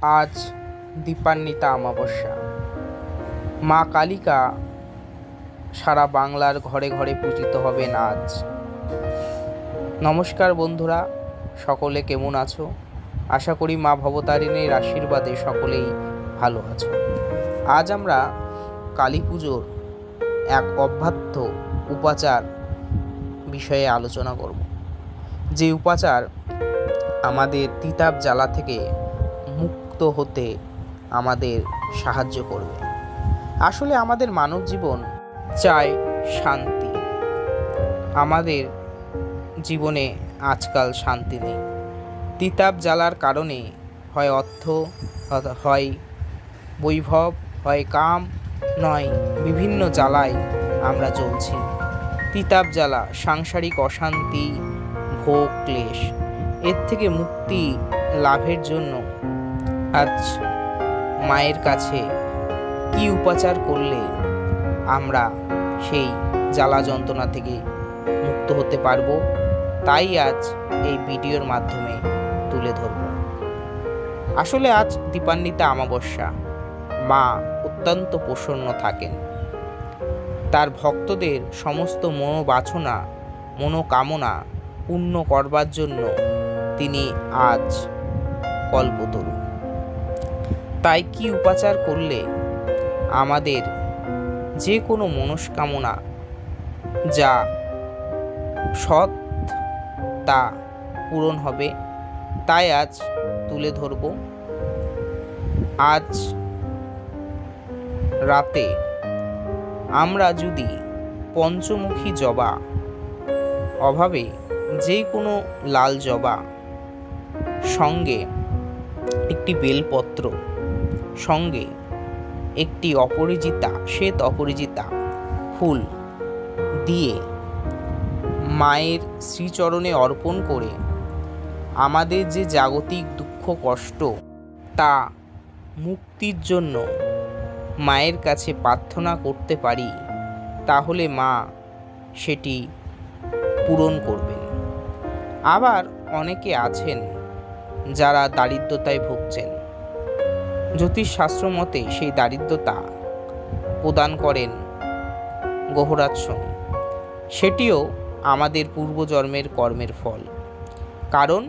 আজ দীপান্বিতা অমাবস্যা। মা কালিকা সারা বাংলার ঘরে ঘরে পূজিত হবেন আজ। নমস্কার বন্ধুরা, সকলে কেমন আছো? আশা করি মা ভবতারিণীর আশীর্বাদে সকলেই ভালো আছো। আজ আমরা কালী পুজোর এক অব্যাহত উপাচার বিষয়ে আলোচনা করব, যে উপাচার আমাদের তিতাব জ্বালা থেকে মুক্ত হতে আমাদের সাহায্য করবে। আসলে আমাদের মানব জীবন চায় শান্তি। আমাদের জীবনে আজকাল শান্তি নেই। তিতাব জ্বালার কারণে হয় অর্থ, হয় বৈভব, হয় কাম, নয় বিভিন্ন জ্বালায় আমরা চলছি। তিতাব জ্বালা, সাংসারিক অশান্তি, ভোগ, ক্লেশ, এর থেকে মুক্তি লাভের জন্য আজ মায়ের কাছে কি উপাচার করলে আমরা সেই জ্বালা যন্ত্রণা থেকে মুক্ত হতে পারবো, তাই আজ এই ভিডিওর মাধ্যমে তুলে ধরব। আসলে আজ দীপান্বিতা অমাবস্যা। মা অত্যন্ত প্রসন্ন থাকেন। তার ভক্তদের সমস্ত মনোবাসনা, মনোকামনা পূর্ণ করবার জন্য তিনি আজ কল্পতরু। তাই কি উপাচার করলে আমাদের যে কোনো মনস্কামনা যা সৎ তা পূরণ হবে, তাই আজ তুলে ধরব। আজ রাতে আমরা যদি পঞ্চমুখী জবা, অভাবে যে কোনো লাল জবা, সঙ্গে একটি বেলপত্র, সঙ্গে একটি শ্বেত অপরাজিতা ফুল দিয়ে মায়ের শ্রীচরণে অর্পণ করে আমাদের যে জাগতিক দুঃখ কষ্ট তা মুক্তির জন্য মায়ের কাছে প্রার্থনা করতে পারি, তাহলে মা সেটি পূরণ করবেন। আবার অনেকে আছেন যারা দারিদ্রতায় ভুগছেন। জ্যোতিষশাস্ত্র মতে সেই দারিদ্রতা প্রদান করেন গ্রহরাজ শনি। সেটিও আমাদের পূর্বজন্মের কর্মের ফল। কারণ